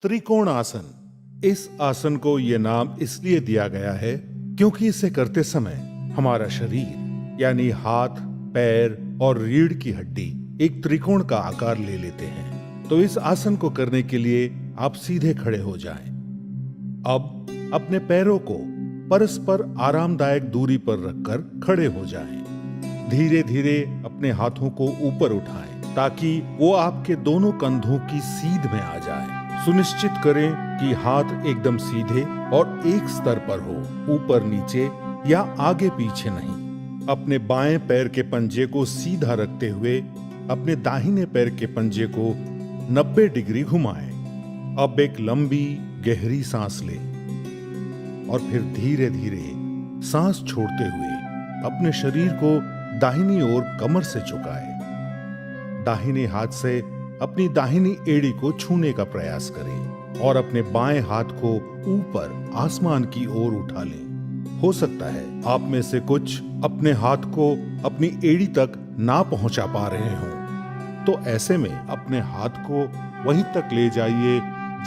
त्रिकोण आसन। इस आसन को यह नाम इसलिए दिया गया है क्योंकि इसे करते समय हमारा शरीर यानी हाथ, पैर और रीढ़ की हड्डी एक त्रिकोण का आकार ले लेते हैं। तो इस आसन को करने के लिए आप सीधे खड़े हो जाएं। अब अपने पैरों को परस्पर आरामदायक दूरी पर रखकर खड़े हो जाएं। धीरे धीरे अपने हाथों को ऊपर उठाएं ताकि वो आपके दोनों कंधों की सीध में आ जाए। सुनिश्चित करें कि हाथ एकदम सीधे और एक स्तर पर हो, ऊपर नीचे या आगे पीछे नहीं। अपने बाएं पैर के पंजे को सीधा रखते हुए अपने दाहिने पैर के पंजे को 90 डिग्री घुमाएं। अब एक लंबी गहरी सांस लें और फिर धीरे धीरे सांस छोड़ते हुए अपने शरीर को दाहिनी ओर कमर से झुकाएं। दाहिने हाथ से अपनी दाहिनी एड़ी को छूने का प्रयास करें और अपने बाएं हाथ को ऊपर आसमान की ओर उठा लें। हो सकता है आप में से कुछ अपने हाथ को अपनी एड़ी तक ना पहुंचा पा रहे हों, तो ऐसे में अपने हाथ को वहीं तक ले जाइए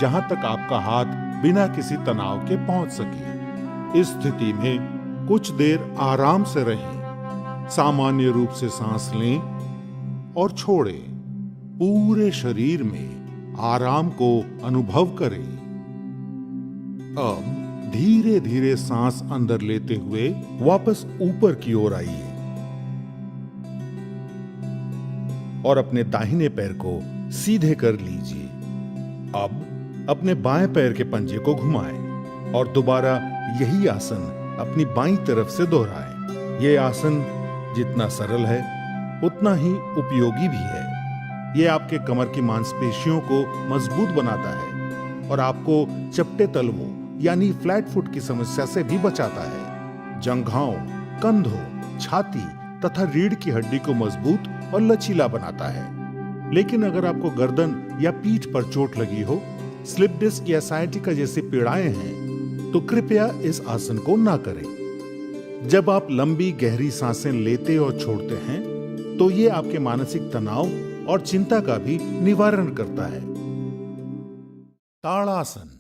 जहां तक आपका हाथ बिना किसी तनाव के पहुंच सके। इस स्थिति में कुछ देर आराम से रहें। सामान्य रूप से सांस लें और छोड़ें। पूरे शरीर में आराम को अनुभव करें। अब धीरे धीरे सांस अंदर लेते हुए वापस ऊपर की ओर आइए और अपने दाहिने पैर को सीधे कर लीजिए। अब अपने बाएं पैर के पंजे को घुमाएं और दोबारा यही आसन अपनी बाईं तरफ से दोहराएं। यह आसन जितना सरल है उतना ही उपयोगी भी है। यह आपके कमर की मांसपेशियों को मजबूत बनाता है और आपको चपटे तलवों यानी फ्लैट फुट की समस्या से भी बचाता है। जंघाओं, कंधों, छाती तथा रीढ़ की हड्डी को मजबूत और लचीला बनाता है। लेकिन अगर आपको गर्दन या पीठ पर चोट लगी हो, स्लिप डिस्क या साइटिका जैसी पीड़ाएं हैं, तो कृपया इस आसन को ना करें। जब आप लंबी गहरी सांसें लेते और छोड़ते हैं, तो ये आपके मानसिक तनाव और चिंता का भी निवारण करता है। ताड़ासन।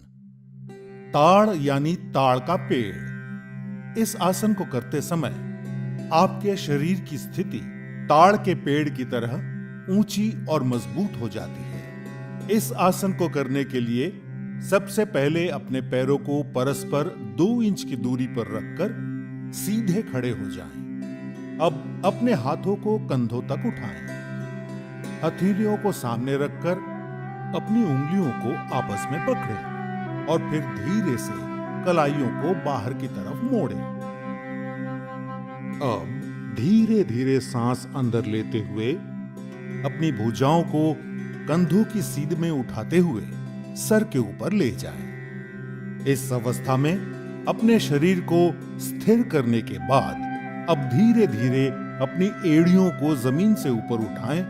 ताड़ यानी ताड़ का पेड़। इस आसन को करते समय आपके शरीर की स्थिति ताड़ के पेड़ की तरह ऊंची और मजबूत हो जाती है। इस आसन को करने के लिए सबसे पहले अपने पैरों को परस्पर 2 इंच की दूरी पर रखकर सीधे खड़े हो जाएं। अब अपने हाथों को कंधों तक उठाएं। हथेलियों को सामने रखकर अपनी उंगलियों को आपस में पकड़ें और फिर धीरे से कलाइयों को बाहर की तरफ मोड़ें। अब धीरे धीरे सांस अंदर लेते हुए अपनी भुजाओं को कंधों की सीध में उठाते हुए सर के ऊपर ले जाएं। इस अवस्था में अपने शरीर को स्थिर करने के बाद अब धीरे धीरे अपनी एड़ियों को जमीन से ऊपर उठाएं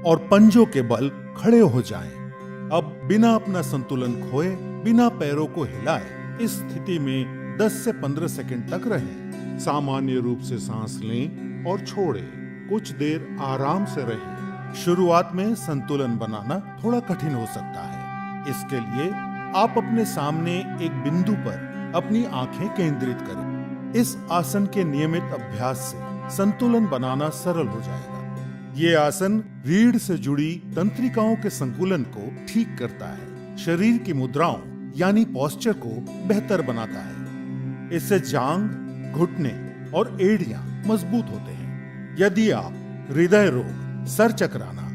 और पंजों के बल खड़े हो जाएं। अब बिना अपना संतुलन खोए, बिना पैरों को हिलाए इस स्थिति में 10 से 15 सेकंड तक रहें। सामान्य रूप से सांस लें और छोड़ें। कुछ देर आराम से रहें। शुरुआत में संतुलन बनाना थोड़ा कठिन हो सकता है। इसके लिए आप अपने सामने एक बिंदु पर अपनी आंखें केंद्रित करें। इस आसन के नियमित अभ्यास से संतुलन बनाना सरल हो जाएगा। ये आसन रीढ़ से जुड़ी तंत्रिकाओं के संतुलन को ठीक करता है, शरीर की मुद्राओं यानी पोस्चर को बेहतर बनाता है। इससे जांग, घुटने और एड़ियां मजबूत होते हैं। यदि आप हृदय रोग, सर चकराना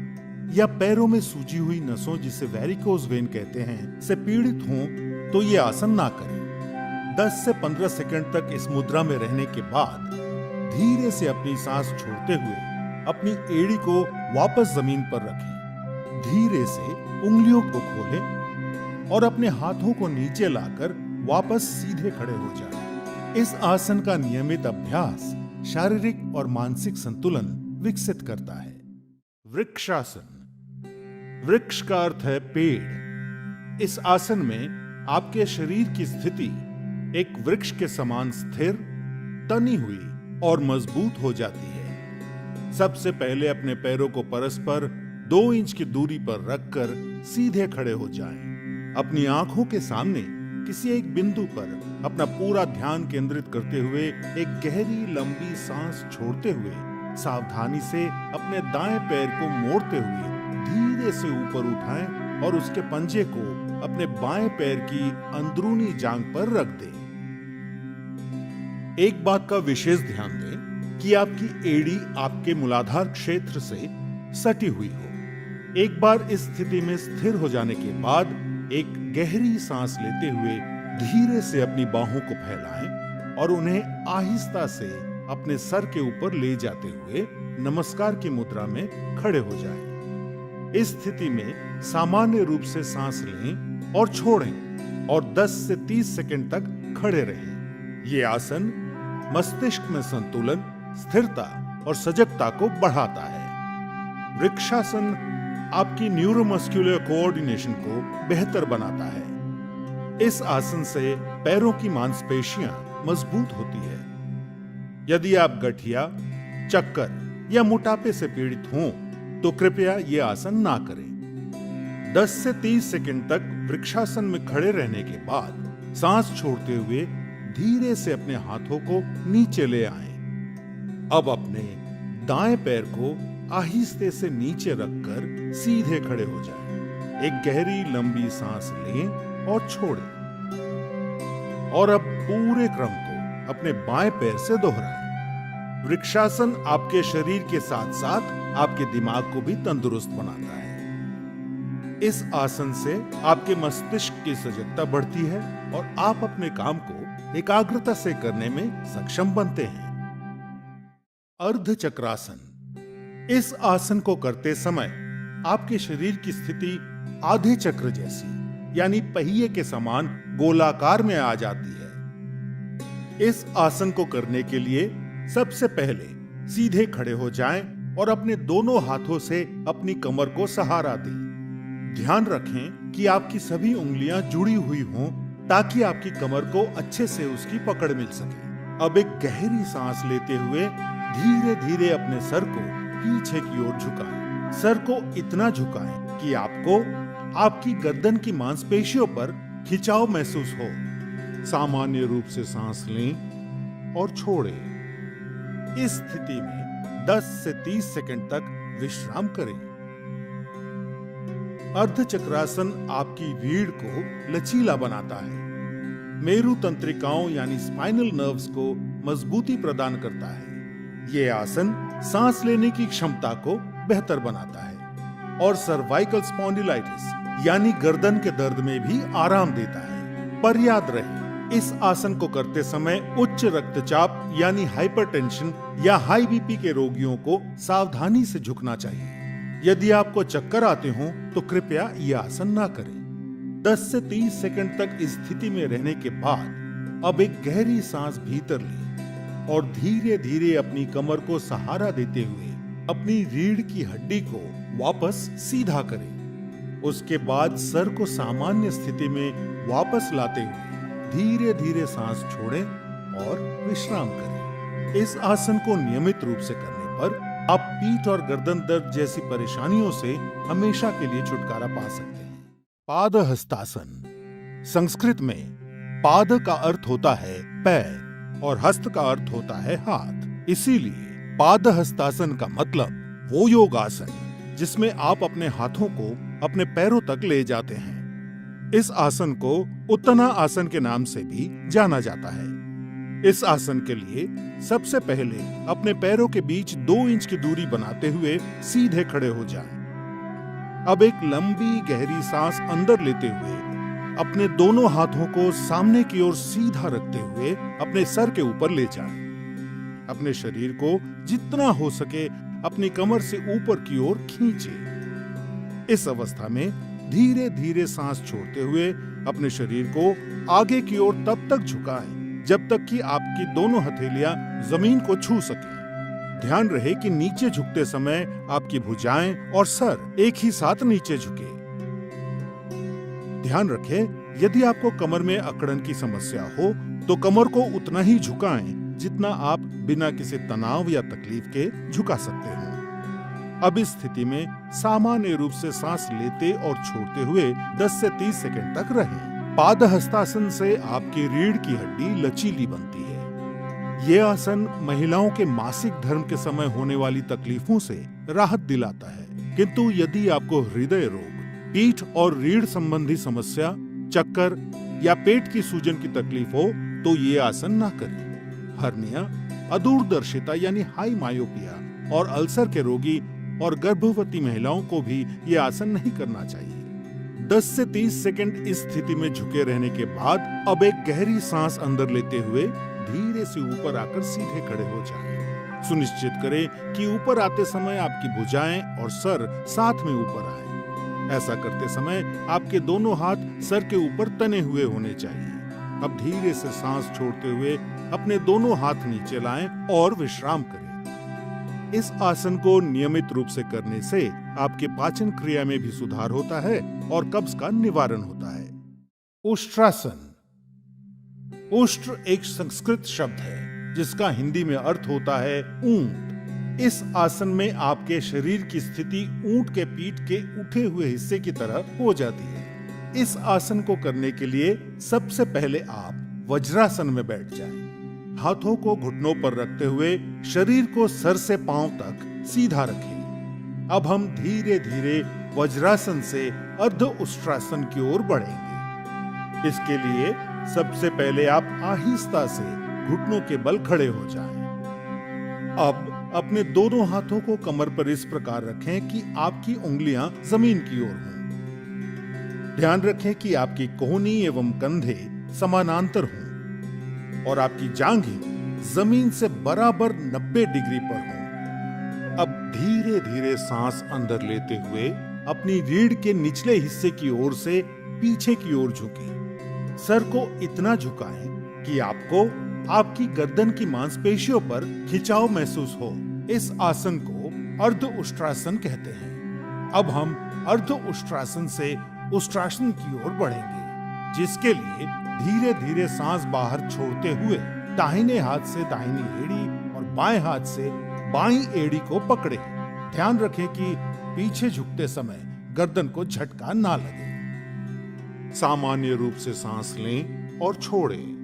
या पैरों में सूजी हुई नसों जिसे वेरिकोज वेन कहते हैं से पीड़ित हों, तो ये आसन ना करें। 10 से 15 सेकंड तक इस मुद्रा में रहने के बाद धीरे से अपनी सांस छोड़ते हुए अपनी एड़ी को वापस जमीन पर रखें। धीरे से उंगलियों को खोलें और अपने हाथों को नीचे लाकर वापस सीधे खड़े हो जाएं। इस आसन का नियमित अभ्यास शारीरिक और मानसिक संतुलन विकसित करता है। वृक्षासन। वृक्ष का अर्थ है पेड़। इस आसन में आपके शरीर की स्थिति एक वृक्ष के समान स्थिर, तनी हुई और मजबूत हो जाती है। सबसे पहले अपने पैरों को परस्पर 2 इंच की दूरी पर रखकर सीधे खड़े हो जाएं। अपनी आंखों के सामने किसी एक बिंदु पर अपना पूरा ध्यान केंद्रित करते हुए एक गहरी लंबी सांस छोड़ते हुए सावधानी से अपने दाएं पैर को मोड़ते हुए धीरे से ऊपर उठाएं और उसके पंजे को अपने बाएं पैर की अंदरूनी जांघ पर रख दें। एक बात का विशेष ध्यान दें कि आपकी एड़ी आपके मूलाधार क्षेत्र से सटी हुई हो। एक बार इस स्थिति में स्थिर हो जाने के बाद एक गहरी सांस लेते हुए धीरे से अपनी बाहों को फैलाएं और उन्हें आहिस्ता से अपने सर के ऊपर ले जाते हुए नमस्कार की मुद्रा में खड़े हो जाएं। इस स्थिति में सामान्य रूप से सांस लें और छोड़ें और 10 से 30 सेकंड तक खड़े रहें। ये आसन मस्तिष्क में संतुलन, स्थिरता और सजगता को बढ़ाता है। वृक्षासन आपकी न्यूरोमस्कुलर कोऑर्डिनेशन को बेहतर बनाता है। इस आसन से पैरों की मांसपेशियां मजबूत होती है। यदि आप गठिया, चक्कर या मोटापे से पीड़ित हों तो कृपया ये आसन ना करें। 10 से 30 सेकंड तक वृक्षासन में खड़े रहने के बाद सांस छोड़ते हुए धीरे से अपने हाथों को नीचे ले आएं। अब अपने दाएं पैर को आहिस्ते से नीचे रखकर सीधे खड़े हो जाएं। एक गहरी लंबी सांस लें और छोड़ें और अब पूरे क्रम को अपने बाएं पैर से दोहराएं। वृक्षासन आपके शरीर के साथ साथ आपके दिमाग को भी तंदुरुस्त बनाता है। इस आसन से आपके मस्तिष्क की सजगता बढ़ती है और आप अपने काम को एकाग्रता से करने में सक्षम बनते हैं। अर्ध चक्रासन। इस आसन को करते समय आपके शरीर की स्थिति आधे चक्र जैसी यानी पहिए के समान गोलाकार में आ जाती है। इस आसन को करने के लिए सबसे पहले सीधे खड़े हो जाएं और अपने दोनों हाथों से अपनी कमर को सहारा दें। ध्यान रखें कि आपकी सभी उंगलियां जुड़ी हुई हों ताकि आपकी कमर को अच्छे से उसकी पकड़ मिल सके। अब एक गहरी सांस लेते हुए धीरे धीरे अपने सर को पीछे की ओर झुकाएं। सर को इतना झुकाएं कि आपको आपकी गर्दन की मांसपेशियों पर खिंचाव महसूस हो। सामान्य रूप से सांस लें और छोड़ें। इस स्थिति में 10 से 30 सेकंड तक विश्राम करें। अर्ध चक्रासन आपकी रीढ़ को लचीला बनाता है, मेरु तंत्रिकाओं यानी स्पाइनल नर्व्स को मजबूती प्रदान करता है। ये आसन सांस लेने की क्षमता को बेहतर बनाता है और सर्वाइकल स्पॉन्डिलाइटिस यानी गर्दन के दर्द में भी आराम देता है। पर याद रहे, इस आसन को करते समय उच्च रक्तचाप यानी हाइपरटेंशन या हाई बीपी के रोगियों को सावधानी से झुकना चाहिए। यदि आपको चक्कर आते हों तो कृपया यह आसन ना करें। 10 से 30 सेकंड तक इस स्थिति में रहने के बाद अब एक गहरी सांस भीतर लें और धीरे धीरे अपनी कमर को सहारा देते हुए अपनी रीढ़ की हड्डी को वापस सीधा करें। उसके बाद सर को सामान्य स्थिति में वापस लाते हुए धीरे धीरे सांस छोड़ें और विश्राम करें। इस आसन को नियमित रूप से करने पर आप पीठ और गर्दन दर्द जैसी परेशानियों से हमेशा के लिए छुटकारा पा सकते हैं। पादहस्तासन। संस्कृत में पाद का अर्थ होता है पैर और हस्त का अर्थ होता है हाथ। इसीलिए पादहस्तासन का मतलब वो योगासन जिसमें आप अपने हाथों को अपने पैरों तक ले जाते हैं। इस आसन को उत्तना आसन के नाम से भी जाना जाता है। इस आसन के लिए सबसे पहले अपने पैरों के बीच 2 इंच की दूरी बनाते हुए सीधे खड़े हो जाएं। अब एक लंबी गहरी सांस अंदर लेते हुए अपने दोनों हाथों को सामने की ओर सीधा रखते हुए अपने सर के ऊपर ले जाएं। अपने शरीर को जितना हो सके अपनी कमर से ऊपर की ओर खींचें। इस अवस्था में धीरे धीरे सांस छोड़ते हुए अपने शरीर को आगे की ओर तब तक झुकाएं जब तक कि आपकी दोनों हथेलियां जमीन को छू सकें। ध्यान रहे कि नीचे झुकते समय आपकी भुजाएं और सर एक ही साथ नीचे झुके। ध्यान रखें, यदि आपको कमर में अकड़न की समस्या हो तो कमर को उतना ही झुकाएं जितना आप बिना किसी तनाव या तकलीफ के झुका सकते हैं। अब इस स्थिति में सामान्य रूप से सांस लेते और छोड़ते हुए 10 से 30 सेकंड तक रहें। पादहस्तासन से आपकी रीढ़ की हड्डी लचीली बनती है। ये आसन महिलाओं के मासिक धर्म के समय होने वाली तकलीफों से राहत दिलाता है। किंतु यदि आपको हृदय रोग, पीठ और रीढ़ संबंधी समस्या, चक्कर या पेट की सूजन की तकलीफ हो तो ये आसन ना करें। हर्निया, अदूरदर्शिता यानी हाई मायोपिया और अल्सर के रोगी और गर्भवती महिलाओं को भी ये आसन नहीं करना चाहिए। 10 से 30 सेकंड इस स्थिति में झुके रहने के बाद अब एक गहरी सांस अंदर लेते हुए धीरे से ऊपर आकर सीधे खड़े हो जाएं। सुनिश्चित करें कि ऊपर आते समय आपकी भुजाएं और सर साथ में ऊपर आए। ऐसा करते समय आपके दोनों हाथ सर के ऊपर तने हुए होने चाहिए। अब धीरे से सांस छोड़ते हुए अपने दोनों हाथ नीचे लाएं और विश्राम करें। इस आसन को नियमित रूप से करने से आपके पाचन क्रिया में भी सुधार होता है और कब्ज का निवारण होता है। उष्ट्रासन। उष्ट्र एक संस्कृत शब्द है जिसका हिंदी में अर्थ होता है ऊंट। इस आसन में आपके शरीर की स्थिति ऊंट के पीठ के उठे हुए हिस्से की तरह हो जाती है। इस आसन को करने के लिए सबसे पहले आप वज्रासन में बैठ जाएं। हाथों को घुटनों पर रखते हुए शरीर को सर से पांव तक सीधा रखें। अब हम धीरे धीरे वज्रासन से अर्ध उष्ट्रासन की ओर बढ़ेंगे। इसके लिए सबसे पहले आप आहिस्ता से घुटनों के बल खड़े हो जाएं। अब अपने दोनों हाथों को कमर पर इस प्रकार रखें कि आपकी उंगलियां जमीन की ओर हों। ध्यान रखें कि आपकी कोहनी एवं कंधे समानांतर हों और आपकी जांघें जमीन से बराबर 90 डिग्री पर हों। अब धीरे धीरे सांस अंदर लेते हुए अपनी रीढ़ के निचले हिस्से की ओर से पीछे की ओर झुकें। सर को इतना झुकाएं कि आपको आपकी गर्दन की मांसपेशियों पर खिंचाव महसूस हो। इस आसन को अर्ध उष्ट्रासन कहते हैं। अब हम अर्ध उष्ट्रासन से उष्ट्रासन की ओर बढ़ेंगे, जिसके लिए धीरे धीरे सांस बाहर छोड़ते हुए दाहिने हाथ से दाहिनी एड़ी और बाएं हाथ से बाईं एड़ी को पकड़े। ध्यान रखें कि पीछे झुकते समय गर्दन को झटका ना लगे। सामान्य रूप से सांस लें और छोड़ें।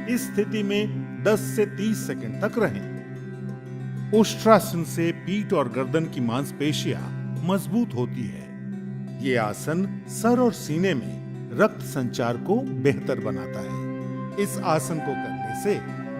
इस स्थिति में 10 से 30 सेकंड तक रहें। उष्ट्रासन से पीठ और गर्दन की मांसपेशियां मजबूत होती है। ये आसन सर और सीने में रक्त संचार को बेहतर बनाता है। इस आसन को करने से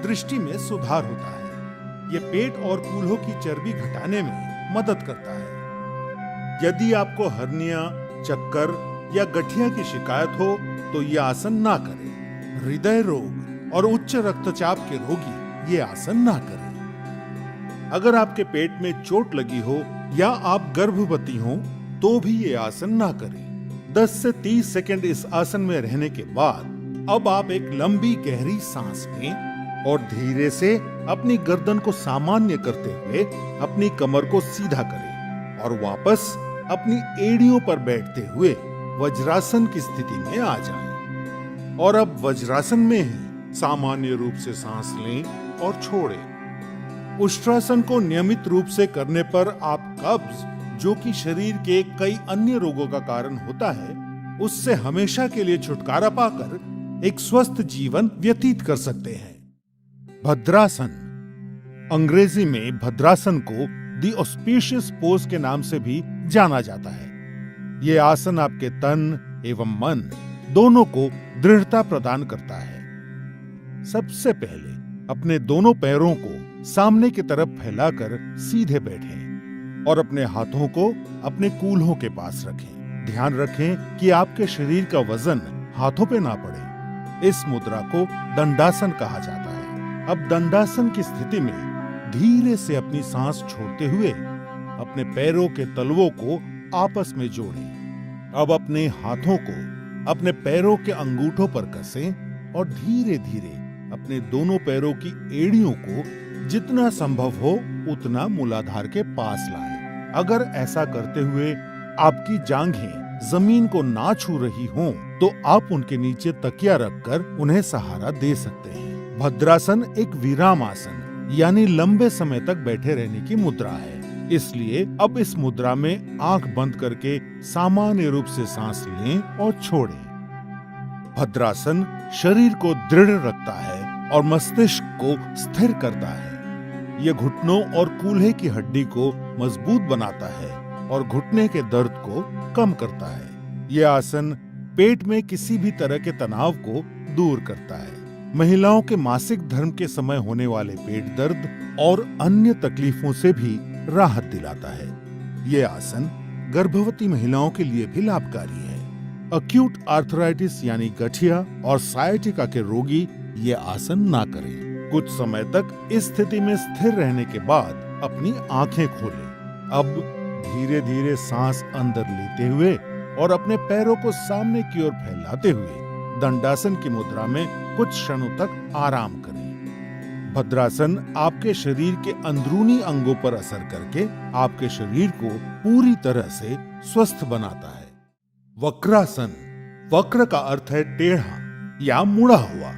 दृष्टि में सुधार होता है। ये पेट और कूल्हों की चर्बी घटाने में मदद करता है। यदि आपको हर्निया, चक्कर या गठिया की शिकायत हो तो यह आसन ना करें। हृदय रोग और उच्च रक्तचाप के रोगी ये आसन ना करें। अगर आपके पेट में चोट लगी हो या आप गर्भवती हो तो भी ये आसन ना करें। 10 से 30 सेकंड इस आसन में रहने के बाद अब आप एक लंबी गहरी सांस लें और धीरे से अपनी गर्दन को सामान्य करते हुए अपनी कमर को सीधा करें और वापस अपनी एड़ियों पर बैठते हुए वज्रासन की स्थिति में आ जाएं। और अब वज्रासन में ही सामान्य रूप से सांस लें और छोड़ें। उष्ट्रासन को नियमित रूप से करने पर आप कब्ज, जो कि शरीर के कई अन्य रोगों का कारण होता है, उससे हमेशा के लिए छुटकारा पाकर एक स्वस्थ जीवन व्यतीत कर सकते हैं। भद्रासन। अंग्रेजी में भद्रासन को द ऑस्पिशियस पोज के नाम से भी जाना जाता है। ये आसन आपके तन एवं मन दोनों को दृढ़ता प्रदान करता है। सबसे पहले अपने दोनों पैरों को सामने की तरफ फैलाकर सीधे बैठें और अपने हाथों को अपने कूल्हों के पास रखें। ध्यान रखें कि आपके शरीर का वजन हाथों पे ना पड़े। इस मुद्रा को दंडासन कहा जाता है। अब दंडासन की स्थिति में धीरे से अपनी सांस छोड़ते हुए अपने पैरों के तलवों को आपस में जोड़ें। अब अपने हाथों को अपने पैरों के अंगूठों पर कसें और धीरे धीरे अपने दोनों पैरों की एड़ियों को जितना संभव हो उतना मूलाधार के पास लाएं। अगर ऐसा करते हुए आपकी जांघें जमीन को ना छू रही हों, तो आप उनके नीचे तकिया रखकर उन्हें सहारा दे सकते हैं। भद्रासन एक विराम आसन यानी लंबे समय तक बैठे रहने की मुद्रा है। इसलिए अब इस मुद्रा में आंख बंद करके सामान्य रूप से सांस लें और छोड़ें। भद्रासन शरीर को दृढ़ रखता है और मस्तिष्क को स्थिर करता है। यह घुटनों और कूल्हे की हड्डी को मजबूत बनाता है और घुटने के दर्द को कम करता है। यह आसन पेट में किसी भी तरह के तनाव को दूर करता है। महिलाओं के मासिक धर्म के समय होने वाले पेट दर्द और अन्य तकलीफों से भी राहत दिलाता है। यह आसन गर्भवती महिलाओं के लिए भी लाभकारी है। अक्यूट आर्थराइटिस यानी गठिया और साइटिका के रोगी ये आसन ना करें। कुछ समय तक इस स्थिति में स्थिर रहने के बाद अपनी आंखें खोलें। अब धीरे धीरे सांस अंदर लेते हुए और अपने पैरों को सामने की ओर फैलाते हुए दंडासन की मुद्रा में कुछ क्षणों तक आराम करें। भद्रासन आपके शरीर के अंदरूनी अंगों पर असर करके आपके शरीर को पूरी तरह से स्वस्थ बनाता है। वक्रासन, वक्र का अर्थ है टेढ़ा या मुड़ा हुआ।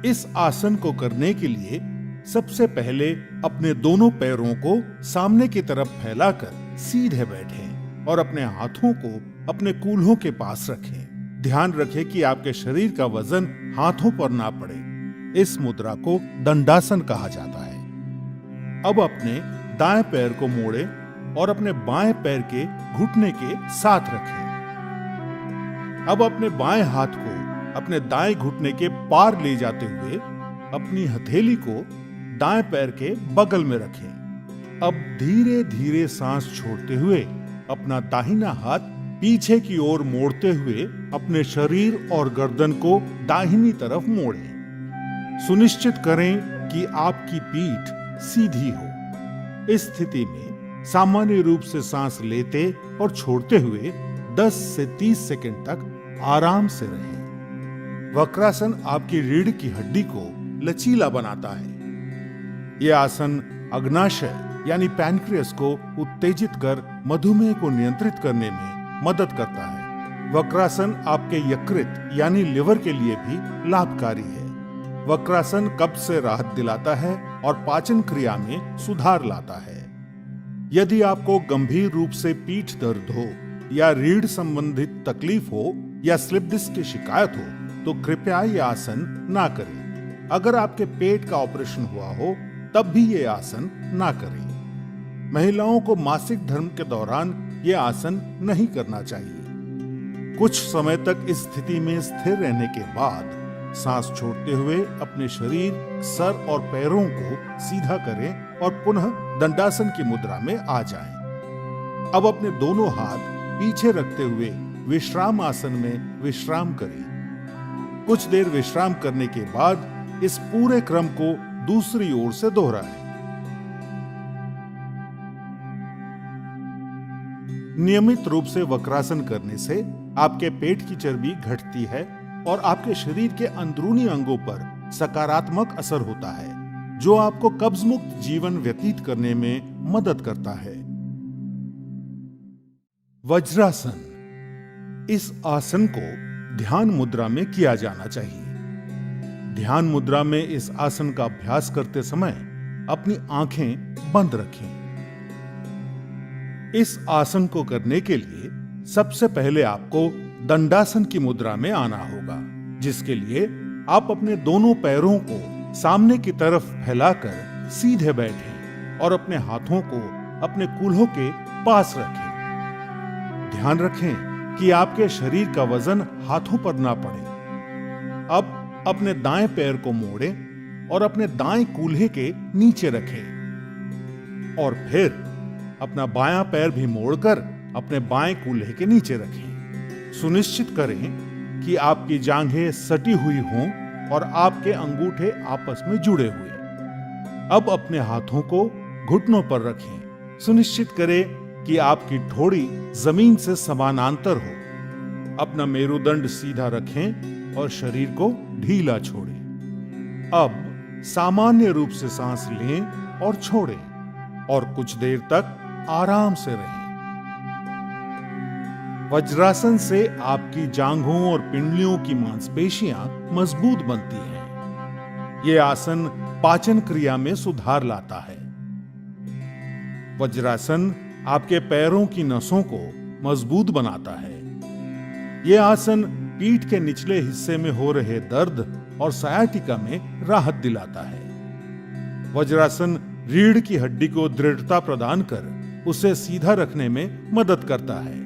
इस आसन को करने के लिए सबसे पहले अपने दोनों पैरों को सामने की तरफ फैलाकर सीधे बैठें और अपने हाथों को अपने कूल्हों के पास रखें। ध्यान रखें कि आपके शरीर का वजन हाथों पर ना पड़े। इस मुद्रा को दंडासन कहा जाता है। अब अपने दाएं पैर को मोड़ें और अपने बाएं पैर के घुटने के साथ रखें। अब अपने बाएं हाथ को अपने दाएं घुटने के पार ले जाते हुए अपनी हथेली को दाएं पैर के बगल में रखें। अब धीरे धीरे सांस छोड़ते हुए अपना दाहिना हाथ पीछे की ओर मोड़ते हुए अपने शरीर और गर्दन को दाहिनी तरफ मोड़ें। सुनिश्चित करें कि आपकी पीठ सीधी हो। इस स्थिति में सामान्य रूप से सांस लेते और छोड़ते हुए 10 से 30 सेकंड तक आराम से रहें। वक्रासन आपकी रीढ़ की हड्डी को लचीला बनाता है। यह आसन अग्नाशय यानी पैनक्रियास को उत्तेजित कर मधुमेह को नियंत्रित करने में मदद करता है। वक्रासन आपके यकृत यानी लिवर के लिए भी लाभकारी है। वक्रासन कब्ज से राहत दिलाता है और पाचन क्रिया में सुधार लाता है। यदि आपको गंभीर रूप से पीठ दर्द हो या रीढ़ संबंधित तकलीफ हो या स्लिप डिस्क की शिकायत हो तो कृपया ये आसन ना करें। अगर आपके पेट का ऑपरेशन हुआ हो तब भी ये आसन ना करें। महिलाओं को मासिक धर्म के दौरान ये आसन नहीं करना चाहिए। कुछ समय तक इस स्थिति में स्थिर रहने के बाद सांस छोड़ते हुए अपने शरीर, सर और पैरों को सीधा करें और पुनः दंडासन की मुद्रा में आ जाएं। अब अपने दोनों हाथ पीछे रखते हुए विश्राम आसन में विश्राम करें। कुछ देर विश्राम करने के बाद इस पूरे क्रम को दूसरी ओर से दोहराएं। नियमित रूप से वक्रासन करने से आपके पेट की चर्बी घटती है और आपके शरीर के अंदरूनी अंगों पर सकारात्मक असर होता है, जो आपको कब्ज मुक्त जीवन व्यतीत करने में मदद करता है। वज्रासन, इस आसन को ध्यान मुद्रा में किया जाना चाहिए। ध्यान मुद्रा में इस आसन का अभ्यास करते समय अपनी आंखें बंद रखें। इस आसन को करने के लिए सबसे पहले आपको दंडासन की मुद्रा में आना होगा, जिसके लिए आप अपने दोनों पैरों को सामने की तरफ फैलाकर सीधे बैठें और अपने हाथों को अपने कूल्हों के पास रखें। ध्यान रखें कि आपके शरीर का वजन हाथों पर ना पड़े। अब अपने दाएं पैर को मोड़ें और अपने दाएं कूल्हे के नीचे रखें और फिर अपना बायां पैर भी मोड़कर अपने बाएं कूल्हे के नीचे रखें। सुनिश्चित करें कि आपकी जांघें सटी हुई हों और आपके अंगूठे आपस में जुड़े हुए। अब अपने हाथों को घुटनों पर रखें। सुनिश्चित करें कि आपकी ठोड़ी जमीन से समानांतर हो। अपना मेरुदंड सीधा रखें और शरीर को ढीला छोड़ें। अब सामान्य रूप से सांस लें और छोड़ें और कुछ देर तक आराम से रहें। वज्रासन से आपकी जांघों और पिंडलियों की मांसपेशियां मजबूत बनती हैं। यह आसन पाचन क्रिया में सुधार लाता है। वज्रासन आपके पैरों की नसों को मजबूत बनाता है। यह आसन पीठ के निचले हिस्से में हो रहे दर्द और सायाटिका में राहत दिलाता है। वज्रासन रीढ़ की हड्डी को दृढ़ता प्रदान कर उसे सीधा रखने में मदद करता है।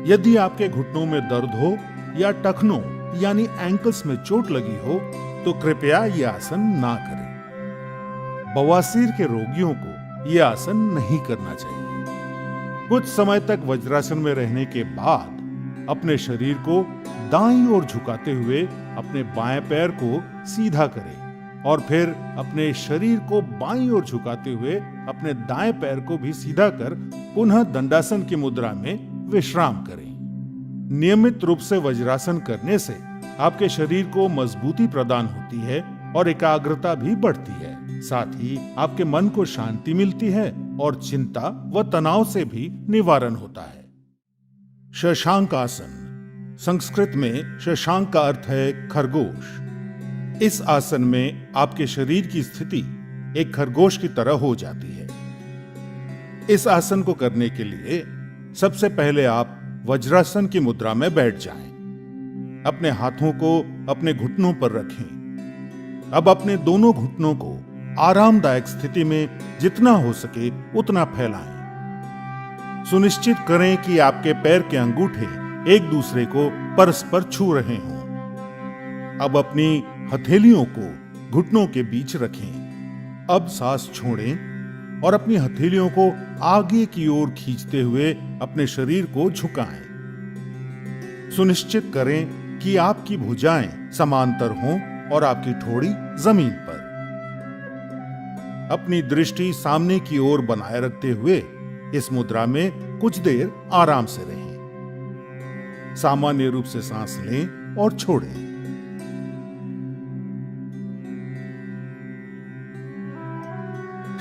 यदि आपके घुटनों में दर्द हो या टखनों यानी एंकल्स में चोट लगी हो तो कृपया यह आसन ना करें। बवासीर के रोगियों को यह आसन नहीं करना चाहिए। कुछ समय तक वज्रासन में रहने के बाद अपने शरीर को दाईं ओर झुकाते हुए अपने बाएं पैर को सीधा करें और फिर अपने शरीर को बाईं ओर झुकाते हुए अपने दाएं पैर को भी सीधा कर पुनः दंडासन की मुद्रा में विश्राम करें। नियमित रूप से वज्रासन करने से आपके शरीर को मजबूती प्रदान होती है और एकाग्रता भी बढ़ती है। साथ ही आपके मन को शांति मिलती है और चिंता व तनाव से भी निवारण होता है। शशांक आसन, संस्कृत में शशांक का अर्थ है खरगोश। इस आसन में आपके शरीर की स्थिति एक खरगोश की तरह हो जाती है। इस आसन को करने के लिए सबसे पहले आप वज्रासन की मुद्रा में बैठ जाएं। अपने हाथों को अपने घुटनों पर रखें। अब अपने दोनों घुटनों को आरामदायक स्थिति में जितना हो सके उतना फैलाएं। सुनिश्चित करें कि आपके पैर के अंगूठे एक दूसरे को परस्पर छू रहे हों। अब अपनी हथेलियों को घुटनों के बीच रखें। अब सांस छोड़ें और अपनी हथेलियों को आगे की ओर खींचते हुए अपने शरीर को झुकाएं। सुनिश्चित करें कि आपकी भुजाएं समांतर हों और आपकी ठोड़ी जमीन पर। अपनी दृष्टि सामने की ओर बनाए रखते हुए इस मुद्रा में कुछ देर आराम से रहें। सामान्य रूप से सांस लें और छोड़ें।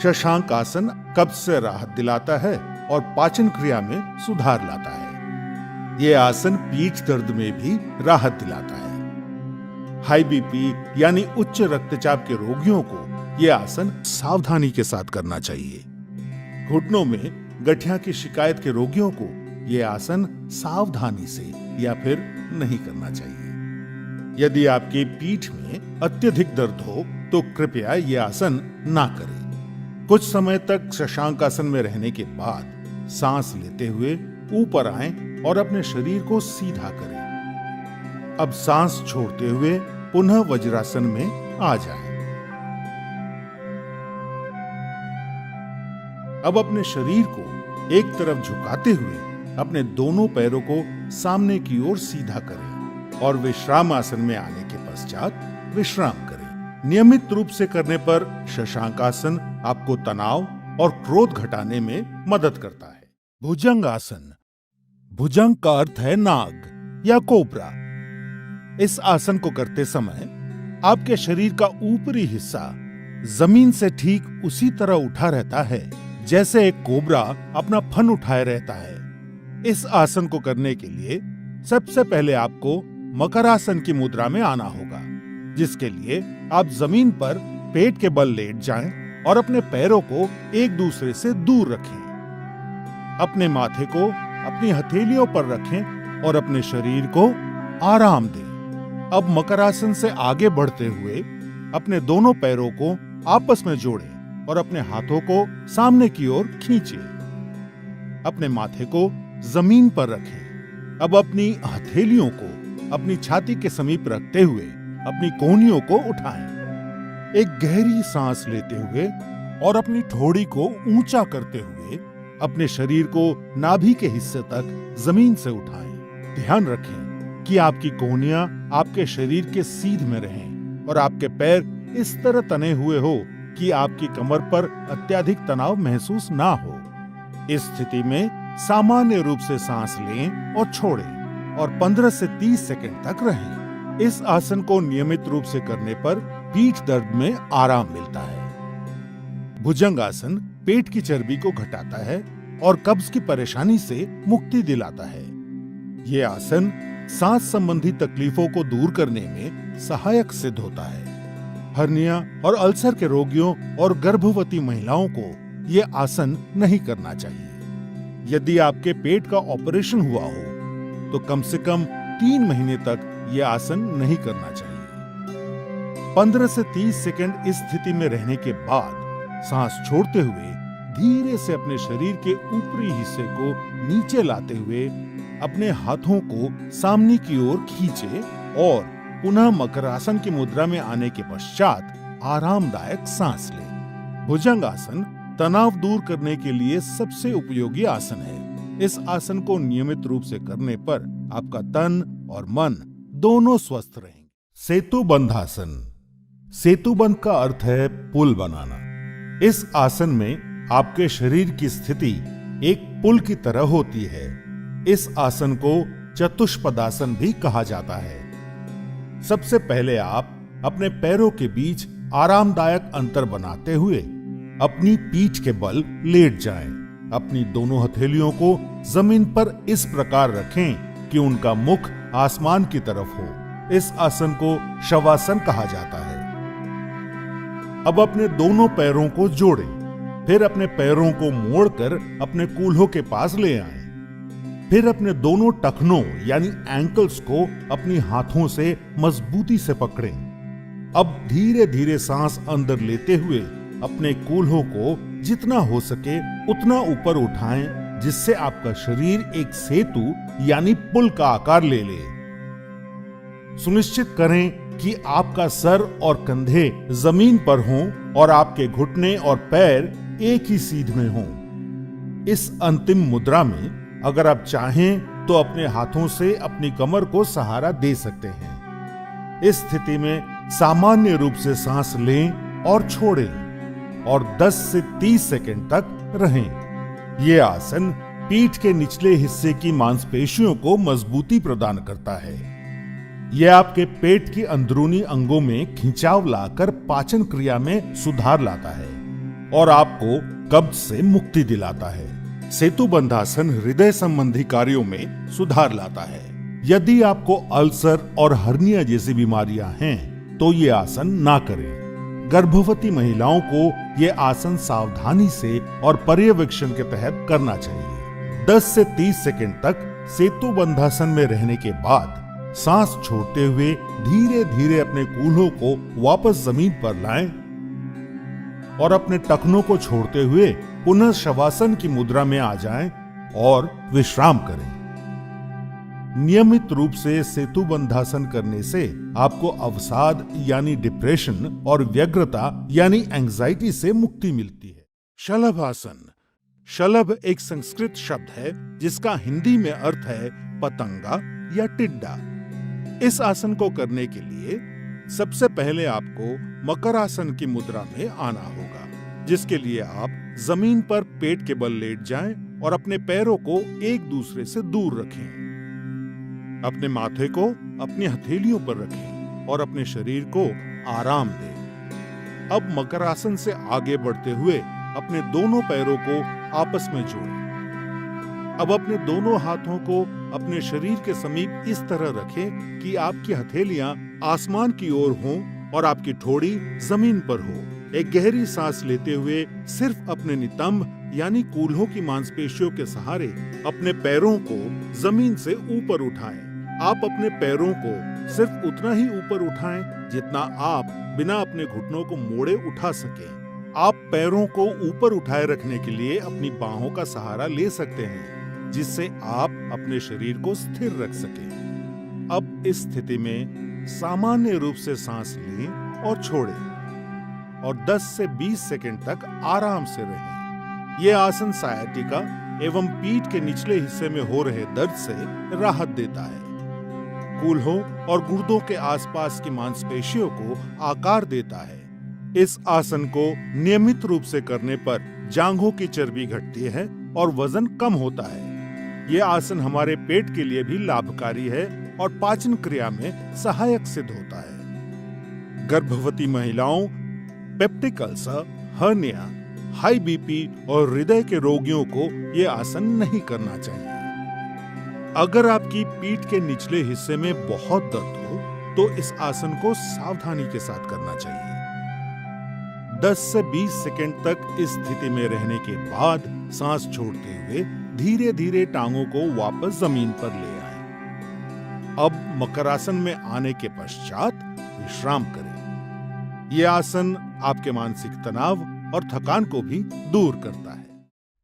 शशांक आसन कब्ज से राहत दिलाता है और पाचन क्रिया में सुधार लाता है। यह आसन पीठ दर्द में भी राहत दिलाता है। हाई बीपी यानी उच्च रक्तचाप के रोगियों को यह आसन सावधानी के साथ करना चाहिए। घुटनों में गठिया की शिकायत के रोगियों को यह आसन सावधानी से या फिर नहीं करना चाहिए। यदि आपकी पीठ में अत्यधिक दर्द हो तो कृपया यह आसन ना करें। कुछ समय तक शशांक आसन में रहने के बाद सांस लेते हुए ऊपर आएं और अपने शरीर को सीधा करें। अब सांस छोड़ते हुए पुनः वज्रासन में आ जाएं। अब अपने शरीर को एक तरफ झुकाते हुए अपने दोनों पैरों को सामने की ओर सीधा करें और विश्राम आसन में आने के पश्चात विश्राम करें। नियमित रूप से करने पर शशांक आसन आपको तनाव और क्रोध घटाने में मदद करता है। भुजंग आसन, भुजंग का अर्थ है नाग या कोबरा। इस आसन को करते समय आपके शरीर का ऊपरी हिस्सा जमीन से ठीक उसी तरह उठा रहता है जैसे एक कोबरा अपना फन उठाए रहता है। इस आसन को करने के लिए सबसे पहले आपको मकरासन की मुद्रा में आना होगा, जिसके लिए आप जमीन पर पेट के बल लेट जाएं और अपने पैरों को एक दूसरे से दूर रखें। अपने माथे को अपनी हथेलियों पर रखें और अपने शरीर को आराम दें। अब मकरासन से आगे बढ़ते हुए अपने दोनों पैरों को आपस में जोड़ें और अपने हाथों को सामने की ओर खींचें। अपने माथे को जमीन पर रखें। अब अपनी हथेलियों को अपनी छाती के समीप रखते हुए अपनी कोहनियों को उठाएं। एक गहरी सांस लेते हुए और अपनी ठोड़ी को ऊंचा करते हुए अपने शरीर को नाभि के हिस्से तक जमीन से उठाएं। ध्यान रखें कि आपकी कोहनियां आपके शरीर के सीध में रहें और आपके पैर इस तरह तने हुए हो कि आपकी कमर पर अत्यधिक तनाव महसूस ना हो। इस स्थिति में सामान्य रूप से सांस लें और छोड़ें और 15 से 30 सेकंड तक रहें। इस आसन को नियमित रूप से करने पर पीठ दर्द में आराम मिलता है। भुजंग आसन पेट की चर्बी को घटाता है और कब्ज की परेशानी से मुक्ति दिलाता है। यह आसन सांस संबंधी तकलीफों को दूर करने में सहायक सिद्ध होता है। हर्निया और अल्सर के रोगियों और गर्भवती महिलाओं को यह आसन नहीं करना चाहिए। यदि आपके पेट का ऑपरेशन हुआ हो तो कम से कम 3 महीने तक यह आसन नहीं करना चाहिए। 15 से 30 सेकंड इस स्थिति में रहने के बाद सांस छोड़ते हुए धीरे से अपने शरीर के ऊपरी हिस्से को नीचे लाते हुए अपने हाथों को सामने की ओर खींचे और पुनः मकरासन की मुद्रा में आने के पश्चात आरामदायक सांस लें। भुजंगासन तनाव दूर करने के लिए सबसे उपयोगी आसन है। इस आसन को नियमित रूप से करने पर आपका तन और मन दोनों स्वस्थ रहेंगे। सेतुबंधासन। सेतुबंध का अर्थ है पुल बनाना। इस आसन में आपके शरीर की स्थिति एक पुल की तरह होती है। इस आसन को चतुष्पदासन भी कहा जाता है। सबसे पहले आप अपने पैरों के बीच आरामदायक अंतर बनाते हुए अपनी पीठ के बल लेट जाएं। अपनी दोनों हथेलियों को जमीन पर इस प्रकार रखें कि उनका मुख आसमान की तरफ हो। इस आसन को शवासन कहा जाता है। अब अपने दोनों पैरों को जोड़ें, फिर अपने पैरों को मोड़कर अपने कूल्हों के पास ले आएं। फिर अपने दोनों टखनों यानी एंकल्स को अपनी हाथों से मजबूती से पकड़ें। अब धीरे धीरे सांस अंदर लेते हुए अपने कूल्हों को जितना हो सके उतना ऊपर उठाएं, जिससे आपका शरीर एक सेतु यानी पुल का आकार ले ले। सुनिश्चित करें कि आपका सर और कंधे जमीन पर हों और आपके घुटने और पैर एक ही सीध में हों। इस अंतिम मुद्रा में अगर आप चाहें तो अपने हाथों से अपनी कमर को सहारा दे सकते हैं। इस स्थिति में सामान्य रूप से सांस लें और छोड़ें और 10 से 30 सेकंड तक रहें। यह आसन पीठ के निचले हिस्से की मांसपेशियों को मजबूती प्रदान करता है। यह आपके पेट की अंदरूनी अंगों में खिंचाव लाकर पाचन क्रिया में सुधार लाता है और आपको कब्ज से मुक्ति दिलाता है। सेतुबंधासन हृदय संबंधी कार्यों में सुधार लाता है। यदि आपको अल्सर और हर्निया जैसी बीमारियां हैं तो ये आसन ना करें। गर्भवती महिलाओं को यह आसन सावधानी से और पर्यवेक्षण के तहत करना चाहिए। 10 से 30 सेकंड तक सेतुबंधासन में रहने के बाद सांस छोड़ते हुए धीरे धीरे अपने कूल्हों को वापस जमीन पर लाएं और अपने टखनों को छोड़ते हुए पुनः शवासन की मुद्रा में आ जाएं और विश्राम करें। नियमित रूप से सेतुबंधासन करने से आपको अवसाद यानी डिप्रेशन और व्यग्रता यानी एंजाइटी से मुक्ति मिलती है। शलभासन। शलभ एक संस्कृत शब्द है जिसका हिंदी में अर्थ है पतंगा या टिड्डा। इस आसन को करने के लिए सबसे पहले आपको मकरासन की मुद्रा में आना होगा, जिसके लिए आप जमीन पर पेट के बल लेट जाएं और अपने पैरों को एक दूसरे से दूर रखें। अपने माथे को अपनी हथेलियों पर रखें और अपने शरीर को आराम दें। अब मकरासन से आगे बढ़ते हुए अपने दोनों पैरों को आपस में जोड़ें। अब अपने दोनों हाथों को अपने शरीर के समीप इस तरह रखें कि आपकी हथेलियां आसमान की ओर हों और आपकी ठोड़ी जमीन पर हो। एक गहरी सांस लेते हुए सिर्फ अपने नितंब यानी कूल्हों की मांसपेशियों के सहारे अपने पैरों को जमीन से ऊपर उठाएं। आप अपने पैरों को सिर्फ उतना ही ऊपर उठाएं जितना आप बिना अपने घुटनों को मोड़े उठा सकें। आप पैरों को ऊपर उठाए रखने के लिए अपनी बाहों का सहारा ले सकते हैं, जिससे आप अपने शरीर को स्थिर रख सकें। अब इस स्थिति में सामान्य रूप से सांस लें और छोड़ें और 10 से 20 सेकंड तक आराम से रहें। यह आसन सायाटिका एवं पीठ के निचले हिस्से में हो रहे दर्द से राहत देता है। कूल्हों और गुर्दों के आसपास की मांसपेशियों को आकार देता है। इस आसन को नियमित रूप से करने पर जांघों की चर्बी घटती है और वजन कम होता है। यह आसन हमारे पेट के लिए भी लाभकारी है और पाचन क्रिया में सहायक सिद्ध होता है। गर्भवती महिलाओं, peptic ulcer, hernia, high BP और हृदय के रोगियों को यह आसन नहीं करना चाहिए। अगर आपकी पीठ के निचले हिस्से में बहुत दर्द हो तो इस आसन को सावधानी के साथ करना चाहिए। 10 से 20 सेकंड तक इस स्थिति में रहने के बाद सांस छोड़ते हुए धीरे धीरे टांगों को वापस जमीन पर ले आए। अब मकरासन में आने के पश्चात विश्राम करें। यह आसन आपके मानसिक तनाव और थकान को भी दूर करता है।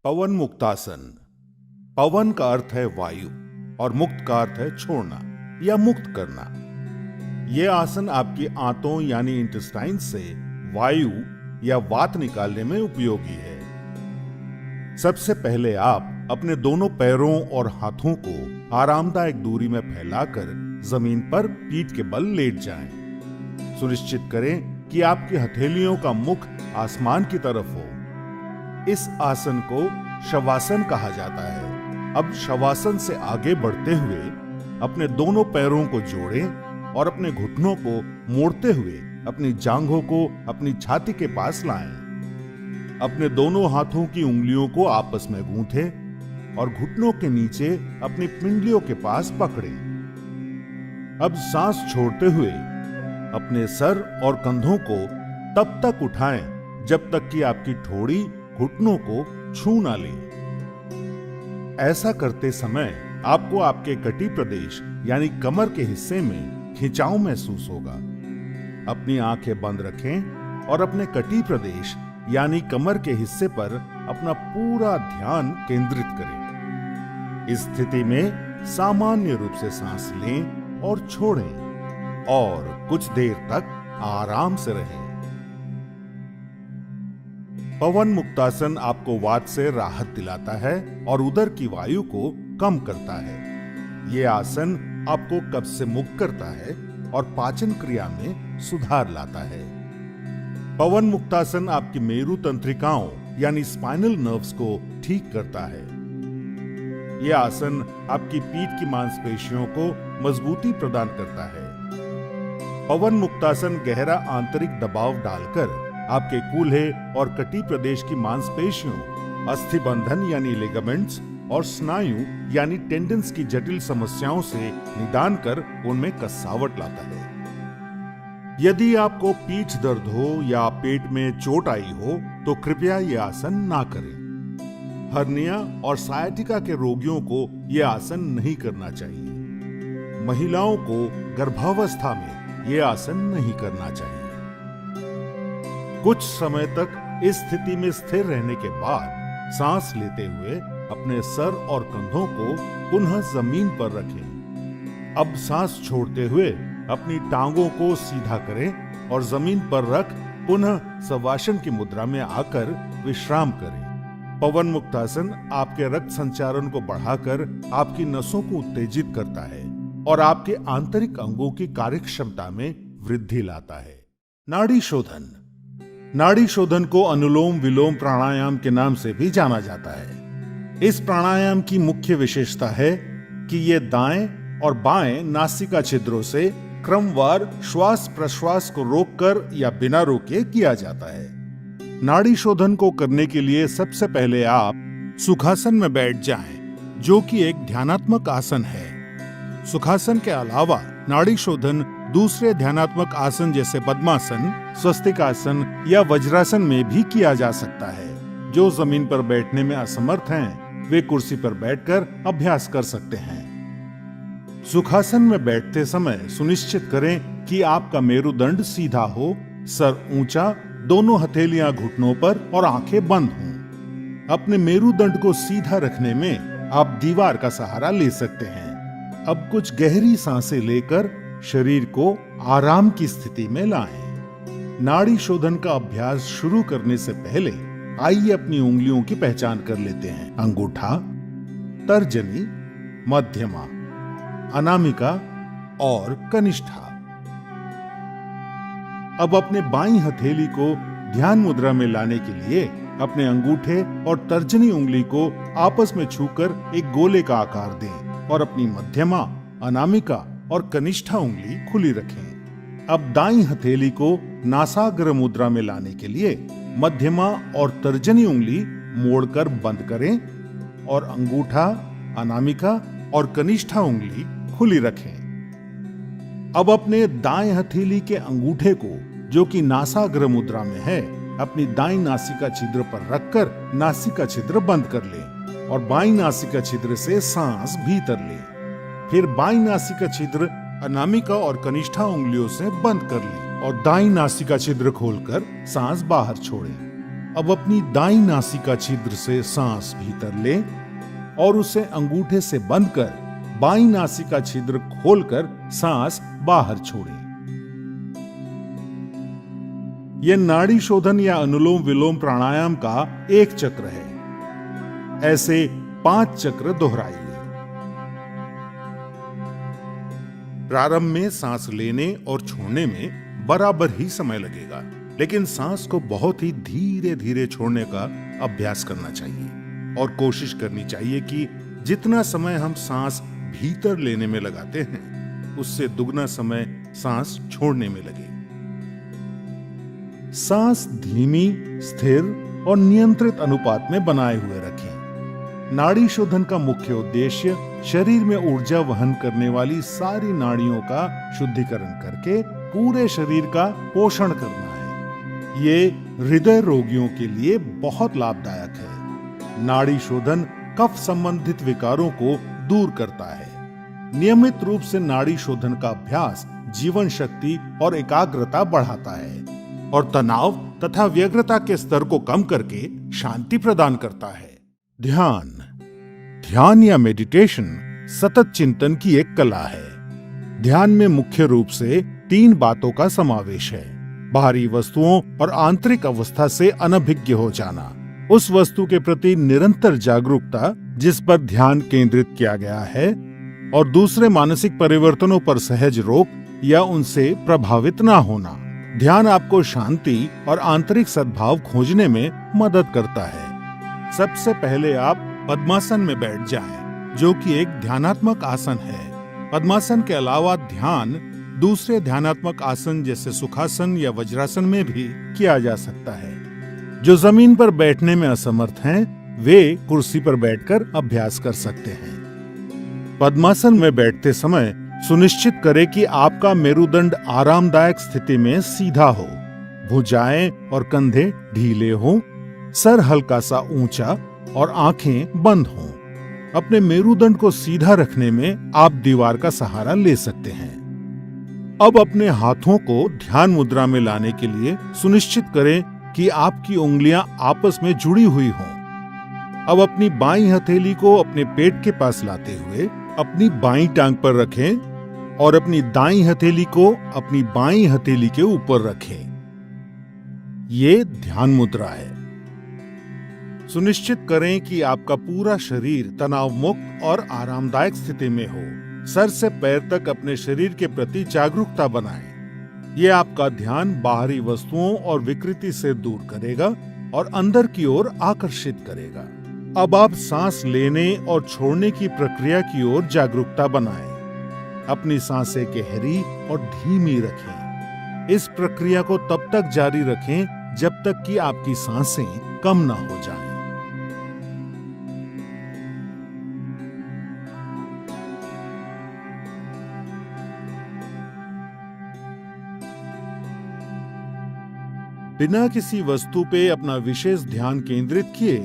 पवन मुक्तासन। पवन का अर्थ है वायु और मुक्त का अर्थ है छोड़ना या मुक्त करना। यह आसन आपकी आंतों यानी इंटेस्टाइन से वायु या वात निकालने में उपयोगी है। सबसे पहले आप अपने दोनों पैरों और हाथों को आरामदायक दूरी में फैलाकर जमीन पर पीठ के बल लेट जाएं। सुनिश्चित करें कि आपकी हथेलियों का मुख आसमान की तरफ हो। इस आसन को शवासन कहा जाता है। अब शवासन से आगे बढ़ते हुए अपने दोनों पैरों को जोड़ें और अपने घुटनों को मोड़ते हुए अपनी जांघों को अपनी छाती के पास लाएं। अपने दोनों हाथों की उंगलियों को आपस में गूंथें और घुटनों के नीचे अपनी पिंडलियों के पास पकड़ें। अब सांस छोड़ते हुए अपने सर और कंधों को तब तक उठाएं जब तक कि आपकी ठोड़ी घुटनों को छू ना ले। ऐसा करते समय आपको आपके कटी प्रदेश यानी कमर के हिस्से में खिंचाव महसूस होगा। अपनी आंखें बंद रखें और अपने कटी प्रदेश यानी कमर के हिस्से पर अपना पूरा ध्यान केंद्रित करें। इस स्थिति में सामान्य रूप से सांस लें और छोड़ें और कुछ देर तक आराम से रहें। पवन मुक्तासन आपको वात से राहत दिलाता है और उदर की वायु को कम करता है। यह आसन आपको कब्ज से मुक्त करता है और पाचन क्रिया में सुधार लाता है। पवन मुक्तासन आपकी मेरु तंत्रिकाओं यानी स्पाइनल नर्व्स को ठीक करता है। यह आसन आपकी पीठ की मांसपेशियों को मजबूती प्रदान करता है। पवन मुक्तासन गहरा आंतरिक दबाव डालकर आपके कूल्हे और कटी प्रदेश की मांसपेशियों, अस्थिबंधन यानी लिगामेंट्स और स्नायु यानी टेंडन्स की जटिल समस्याओं से निदान कर उनमें कसावट लाता है। यदि आपको पीठ दर्द हो या पेट में चोट आई हो तो कृपया यह आसन ना करें। हर्निया और सायाटिका के रोगियों को यह आसन नहीं करना चाहिए। महिलाओं को गर्भावस्था में यह आसन नहीं करना चाहिए। कुछ समय तक इस स्थिति में स्थिर रहने के बाद सांस लेते हुए अपने सर और कंधों को पुनः जमीन पर रखें। अब सांस छोड़ते हुए अपनी टांगों को सीधा करें और जमीन पर रख पुनः शवासन की मुद्रा में आकर विश्राम करें। पवन मुक्तासन आपके रक्त संचारण को बढ़ाकर आपकी नसों को उत्तेजित करता है और आपके आंतरिक अंगों की कार्यक्षमता में वृद्धि लाता है। नाड़ी शोधन। नाड़ी शोधन को अनुलोम विलोम प्राणायाम के नाम से भी जाना जाता है। इस प्राणायाम की मुख्य विशेषता है कि यह दाएं और बाएं नासिका छिद्रों से क्रमवार श्वास प्रश्वास को रोककर या बिना रोके किया जाता है। नाड़ी शोधन को करने के लिए सबसे पहले आप सुखासन में बैठ जाएं, जो कि एक ध्यानात्मक आसन है। सुखासन के अलावा नाड़ी शोधन दूसरे ध्यानात्मक आसन जैसे पद्मासन, स्वस्तिकासन या वज्रासन में भी किया जा सकता है। जो जमीन पर बैठने में असमर्थ हैं, वे कुर्सी पर बैठकर अभ्यास कर सकते हैं। सुखासन में बैठते समय सुनिश्चित करें कि आपका मेरुदंड सीधा हो, सर ऊंचा, दोनों हथेलियां घुटनों पर और आंखें बंद हों। अपने मेरुदंड को सीधा रखने में आप दीवार का सहारा ले सकते हैं। अब कुछ गहरी सांसें लेकर शरीर को आराम की स्थिति में लाएं। नाड़ी शोधन का अभ्यास शुरू करने से पहले आइए अपनी उंगलियों की पहचान कर लेते हैं। अंगूठा, तर्जनी, मध्यमा, अनामिका और कनिष्ठा। अब अपने बाईं हथेली को ध्यान मुद्रा में लाने के लिए अपने अंगूठे और तर्जनी उंगली को आपस में छूकर एक गोले का आकार दें और अपनी मध्यमा, अनामिका और कनिष्ठा उंगली खुली रखें। अब दाईं हथेली को नासाग्र मुद्रा में लाने के लिए मध्यमा और तर्जनी उंगली मोड़कर बंद करें और अंगूठा, अनामिका और कनिष्ठा उंगली खुली रखें। अब अपने दाएं हथेली के अंगूठे को, जो कि नासाग्र मुद्रा में है, अपनी दाईं नासिका छिद्र पर रखकर नासिका छिद्र बंद कर लें और बाईं नासिका छिद्र से सांस भीतर ले। फिर बाईं नासिका छिद्र अनामिका और कनिष्ठा उंगलियों से बंद कर ले और दाईं नासिका छिद्र खोलकर सांस बाहर छोड़े। अब अपनी दाईं नासिका छिद्र से सांस भीतर ले और उसे अंगूठे से बंद कर बाईं नासिका छिद्र खोलकर सांस बाहर छोड़े। यह नाड़ी शोधन या अनुलोम विलोम प्राणायाम का एक चक्र है। ऐसे 5 चक्र दोहराइए। प्रारंभ में सांस लेने और छोड़ने में बराबर ही समय लगेगा, लेकिन सांस को बहुत ही धीरे धीरे छोड़ने का अभ्यास करना चाहिए और कोशिश करनी चाहिए कि जितना समय हम सांस भीतर लेने में लगाते हैं, उससे दुगना समय सांस छोड़ने में लगे। सांस धीमी, स्थिर और नियंत्रित अनुपात में बनाए हुए रखें। नाड़ी शोधन का मुख्य उद्देश्य शरीर में ऊर्जा वहन करने वाली सारी नाड़ियों का शुद्धिकरण करके पूरे शरीर का पोषण करना है। ये हृदय रोगियों के लिए बहुत लाभदायक है। नाड़ी शोधन कफ संबंधित विकारों को दूर करता है। नियमित रूप से नाड़ी शोधन का अभ्यास जीवन शक्ति और एकाग्रता बढ़ाता है और तनाव तथा व्यग्रता के स्तर को कम करके शांति प्रदान करता है। ध्यान या मेडिटेशन सतत चिंतन की एक कला है। ध्यान में मुख्य रूप से 3 बातों का समावेश है। बाहरी वस्तुओं और आंतरिक अवस्था से अनभिज्ञ हो जाना, उस वस्तु के प्रति निरंतर जागरूकता जिस पर ध्यान केंद्रित किया गया है, और दूसरे मानसिक परिवर्तनों पर सहज रोक या उनसे प्रभावित ना होना। ध्यान आपको शांति और आंतरिक सद्भाव खोजने में मदद करता है। सबसे पहले आप पद्मासन में बैठ जाएं, जो कि एक ध्यानात्मक आसन है। पद्मासन के अलावा ध्यान दूसरे ध्यानात्मक आसन जैसे सुखासन या वज्रासन में भी किया जा सकता है। जो जमीन पर बैठने में असमर्थ हैं, वे कुर्सी पर बैठकर अभ्यास कर सकते हैं। पद्मासन में बैठते समय सुनिश्चित करें कि आपका मेरुदंड आरामदायक स्थिति में सीधा हो, भुजाएं और कंधे ढीले हों, सर हल्का सा ऊंचा और आंखें बंद हों। अपने मेरुदंड को सीधा रखने में आप दीवार का सहारा ले सकते हैं। अब अपने हाथों को ध्यान मुद्रा में लाने के लिए सुनिश्चित करें कि आपकी उंगलियां आपस में जुड़ी हुई हों। अब अपनी बाईं हथेली को अपने पेट के पास लाते हुए अपनी बाईं टांग पर रखें और अपनी दाईं हथेली को अपनी बाईं हथेली के ऊपर रखें। ये ध्यान मुद्रा है। सुनिश्चित करें कि आपका पूरा शरीर तनाव मुक्त और आरामदायक स्थिति में हो। सर से पैर तक अपने शरीर के प्रति जागरूकता बनाएं। ये आपका ध्यान बाहरी वस्तुओं और विकृति से दूर करेगा और अंदर की ओर आकर्षित करेगा। अब आप सांस लेने और छोड़ने की प्रक्रिया की ओर जागरूकता बनाएं। अपनी सांसें गहरी और धीमी रखें। इस प्रक्रिया को तब तक जारी रखें जब तक कि आपकी सांसें कम ना हो जाएं। बिना किसी वस्तु पे अपना विशेष ध्यान केंद्रित किए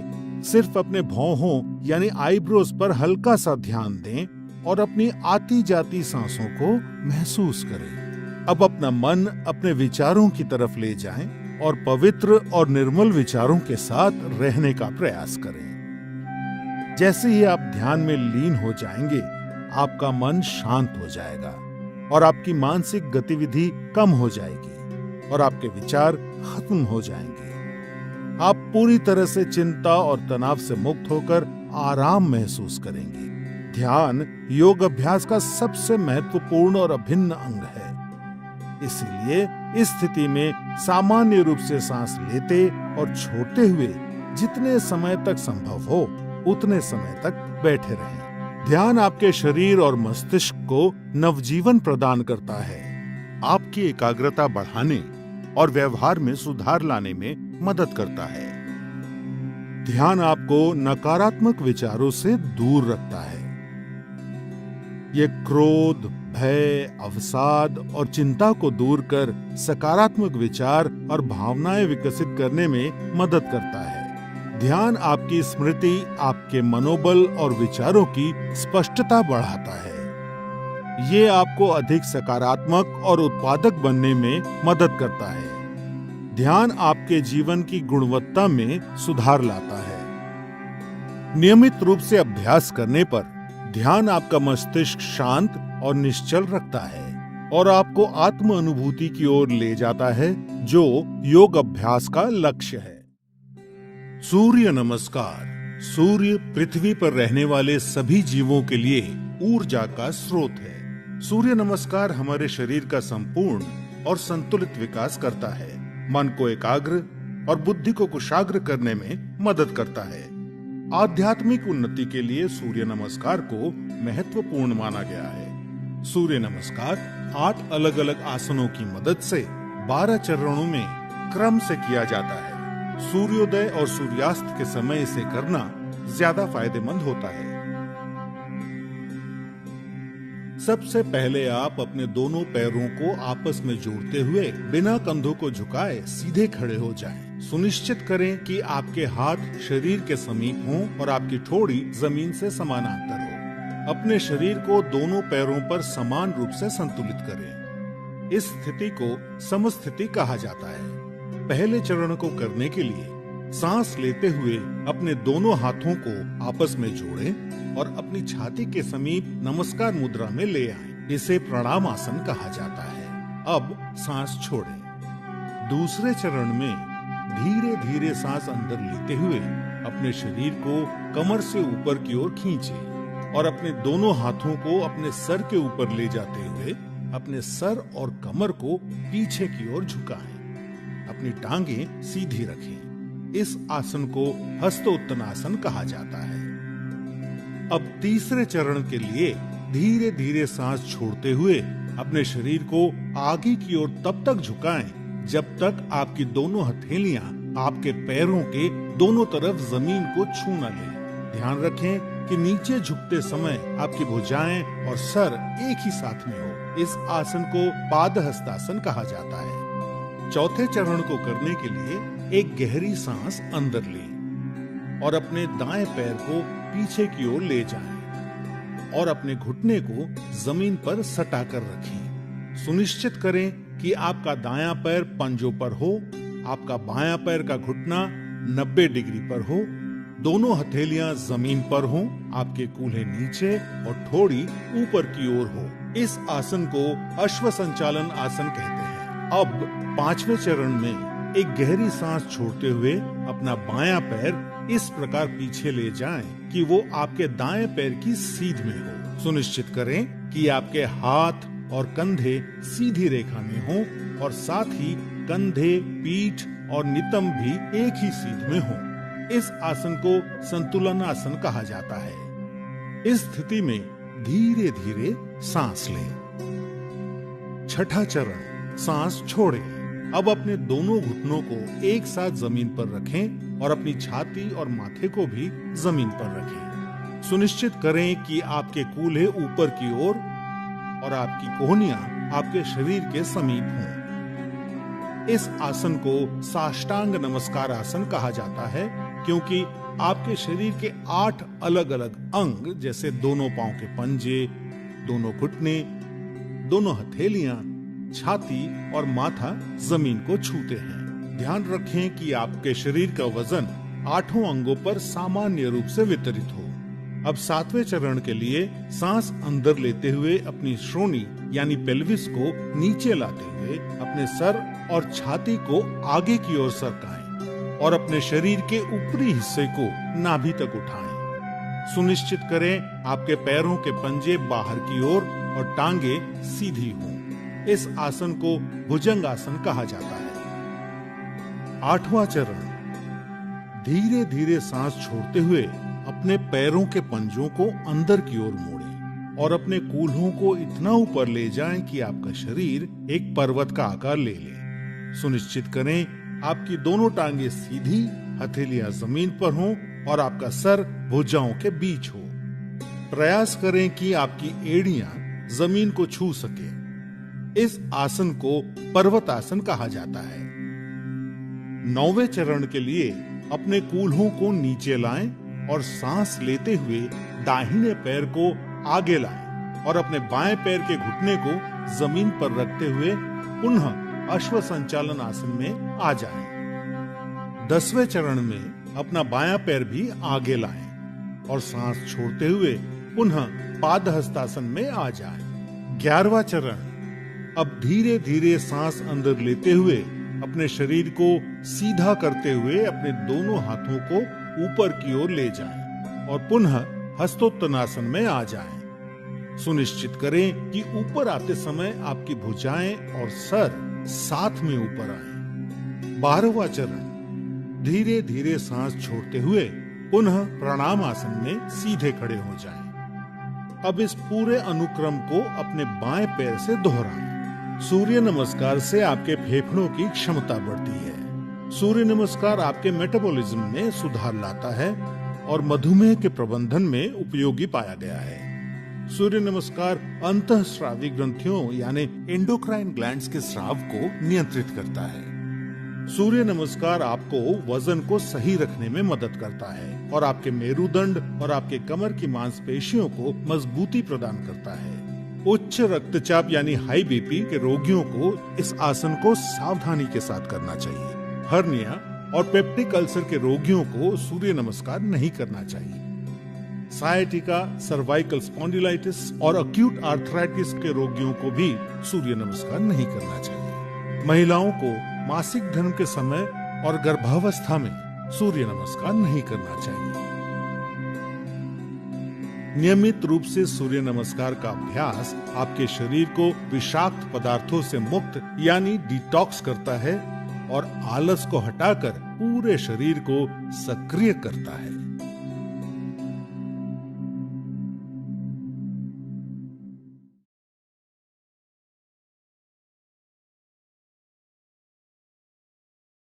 सिर्फ अपने भौहों यानी आईब्रोज पर हल्का सा ध्यान दें और अपनी आती जाती सांसों को महसूस करें। अब अपना मन अपने विचारों की तरफ ले जाएं और पवित्र और निर्मल विचारों के साथ रहने का प्रयास करें। जैसे ही आप ध्यान में लीन हो जाएंगे, आपका मन शांत हो जाएगा और आपकी मानसिक गतिविधि कम हो जाएगी और आपके विचार खत्म हो जाएंगे। आप पूरी तरह से चिंता और तनाव से मुक्त होकर आराम महसूस करेंगे। ध्यान योग अभ्यास का सबसे महत्वपूर्ण और अभिन्न अंग है। इसीलिए इस स्थिति में सामान्य रूप से सांस लेते और छोड़ते हुए जितने समय तक संभव हो उतने समय तक बैठे रहें। ध्यान आपके शरीर और मस्तिष्क को नवजीवन प्रदान करता है, आपकी एकाग्रता बढ़ाने और व्यवहार में सुधार लाने में मदद करता है। ध्यान आपको नकारात्मक विचारों से दूर रखता है। ये क्रोध, भय, अवसाद और चिंता को दूर कर सकारात्मक विचार और भावनाएं विकसित करने में मदद करता है। ध्यान आपकी स्मृति, आपके मनोबल और विचारों की स्पष्टता बढ़ाता है। ये आपको अधिक सकारात्मक और उत्पादक बनने में मदद करता है। ध्यान आपके जीवन की गुणवत्ता में सुधार लाता है। नियमित रूप से अभ्यास करने पर ध्यान आपका मस्तिष्क शांत और निश्चल रखता है और आपको आत्म अनुभूति की ओर ले जाता है, जो योग अभ्यास का लक्ष्य है। सूर्य नमस्कार। सूर्य पृथ्वी पर रहने वाले सभी जीवों के लिए ऊर्जा का स्रोत है। सूर्य नमस्कार हमारे शरीर का संपूर्ण और संतुलित विकास करता है, मन को एकाग्र और बुद्धि को कुशाग्र करने में मदद करता है। आध्यात्मिक उन्नति के लिए सूर्य नमस्कार को महत्वपूर्ण माना गया है। सूर्य नमस्कार 8 अलग अलग आसनों की मदद से 12 चरणों में क्रम से किया जाता है। सूर्योदय और सूर्यास्त के समय इसे करना ज्यादा फायदेमंद होता है। सबसे पहले आप अपने दोनों पैरों को आपस में जोड़ते हुए बिना कंधों को झुकाए सीधे खड़े हो जाएं। सुनिश्चित करें कि आपके हाथ शरीर के समीप हों और आपकी ठोड़ी जमीन से समानांतर हो। अपने शरीर को दोनों पैरों पर समान रूप से संतुलित करें। इस स्थिति को समस्थिति कहा जाता है। पहले चरण को करने के लिए सांस लेते हुए अपने दोनों हाथों को आपस में जोड़ें और अपनी छाती के समीप नमस्कार मुद्रा में ले आएं। इसे प्रणाम आसन कहा जाता है। अब सांस छोड़ें। दूसरे चरण में धीरे धीरे सांस अंदर लेते हुए अपने शरीर को कमर से ऊपर की ओर खींचें और अपने दोनों हाथों को अपने सर के ऊपर ले जाते हुए अपने सर और कमर को पीछे की ओर झुकाएं। अपनी टांगें सीधी रखें। इस आसन को हस्तोत्तनासन कहा जाता है। अब तीसरे चरण के लिए धीरे धीरे सांस छोड़ते हुए अपने शरीर को आगे की ओर तब तक झुकाएं जब तक आपकी दोनों हथेलियां आपके पैरों के दोनों तरफ जमीन को छू न लें। ध्यान रखें कि नीचे झुकते समय आपकी भुजाएं और सर एक ही साथ में हो। इस आसन को पादहस्तासन कहा जाता है। चौथे चरण को करने के लिए एक गहरी सांस अंदर लें और अपने दाएं पैर को पीछे की ओर ले जाएं और अपने घुटने को जमीन पर सटा कर रखें। सुनिश्चित करें कि आपका दायां पैर पंजों पर हो, आपका बायां पैर का घुटना 90 डिग्री पर हो, दोनों हथेलियां जमीन पर हों, आपके कूल्हे नीचे और ठोड़ी ऊपर की ओर हो। इस आसन को अश्व संचालन आसन कहते हैं। अब पांचवें चरण में एक गहरी सांस छोड़ते हुए अपना बायां पैर इस प्रकार पीछे ले जाएं कि वो आपके दाएं पैर की सीध में हो। सुनिश्चित करें कि आपके हाथ और कंधे सीधी रेखा में हों और साथ ही कंधे, पीठ और नितंब भी एक ही सीध में हों। इस आसन को संतुलन आसन कहा जाता है। इस स्थिति में धीरे धीरे सांस लें। छठा चरण, सांस छोड़ें। अब अपने दोनों घुटनों को एक साथ जमीन पर रखें और अपनी छाती और माथे को भी जमीन पर रखें। सुनिश्चित करें कि आपके कूल्हे ऊपर की ओर और आपकी कोहनियां आपके शरीर के समीप हों। इस आसन को साष्टांग नमस्कार आसन कहा जाता है, क्योंकि आपके शरीर के 8 अलग अलग अंग जैसे दोनों पांव के पंजे, दोनों घुटने, दोनों हथेलियां, छाती और माथा जमीन को छूते हैं। ध्यान रखें कि आपके शरीर का वजन 8 अंगों पर सामान्य रूप से वितरित हो। अब 7वें चरण के लिए सांस अंदर लेते हुए अपनी श्रोणी यानी पेल्विस को नीचे लाते हुए अपने सर और छाती को आगे की ओर सरकाएं और अपने शरीर के ऊपरी हिस्से को नाभि तक उठाएं। सुनिश्चित करें आपके पैरों के पंजे बाहर की ओर और टांगे सीधी हों। इस आसन को भुजंग आसन कहा जाता है। 8वां चरण, धीरे धीरे सांस छोड़ते हुए अपने पैरों के पंजों को अंदर की ओर मोड़ें और अपने कूल्हों को इतना ऊपर ले जाएं कि आपका शरीर एक पर्वत का आकार ले ले। सुनिश्चित करें आपकी दोनों टांगे सीधी, हथेलियां जमीन पर हों और आपका सर भुजाओं के बीच हो। प्रयास करें कि आपकी एड़ियां जमीन को छू सके। इस आसन को पर्वतासन कहा जाता है। 9वें चरण के लिए अपने कूल्हों को नीचे लाएं और सांस लेते हुए दाहिने पैर को आगे लाएं और अपने बाएं पैर के घुटने को जमीन पर रखते हुए पुनः अश्व संचालन आसन में आ जाएं। 10वें चरण में अपना बायां पैर भी आगे लाएं और सांस छोड़ते हुए पुनः पादहस्तासन में आ जाएं। 11वां चरण, अब धीरे धीरे सांस अंदर लेते हुए अपने शरीर को सीधा करते हुए अपने दोनों हाथों को ऊपर की ओर ले जाएं और पुनः हस्तोत्तनासन में आ जाएं। सुनिश्चित करें कि ऊपर आते समय आपकी भुजाएं और सर साथ में ऊपर आए। 12वां चरण, धीरे धीरे सांस छोड़ते हुए पुनः प्रणाम आसन में सीधे खड़े हो जाएं। अब इस पूरे अनुक्रम को अपने बाएं पैर से दोहराएं। सूर्य नमस्कार से आपके फेफड़ों की क्षमता बढ़ती है। सूर्य नमस्कार आपके मेटाबॉलिज्म में सुधार लाता है और मधुमेह के प्रबंधन में उपयोगी पाया गया है। सूर्य नमस्कार अंतःस्रावी ग्रंथियों यानी एंडोक्राइन ग्लैंड्स के स्राव को नियंत्रित करता है। सूर्य नमस्कार आपको वजन को सही रखने में मदद करता है और आपके मेरुदंड और आपके कमर की मांसपेशियों को मजबूती प्रदान करता है। उच्च रक्तचाप यानी हाई बीपी के रोगियों को इस आसन को सावधानी के साथ करना चाहिए। हर्निया और पेप्टिक अल्सर के रोगियों को सूर्य नमस्कार नहीं करना चाहिए। सायटिका, सर्वाइकल स्पॉन्डिलाइटिस और अक्यूट आर्थराइटिस के रोगियों को भी सूर्य नमस्कार नहीं करना चाहिए। महिलाओं को मासिक धर्म के समय और गर्भावस्था में सूर्य नमस्कार नहीं करना चाहिए। नियमित रूप से सूर्य नमस्कार का अभ्यास आपके शरीर को विषाक्त पदार्थों से मुक्त यानी डिटॉक्स करता है और आलस को हटाकर पूरे शरीर को सक्रिय करता है।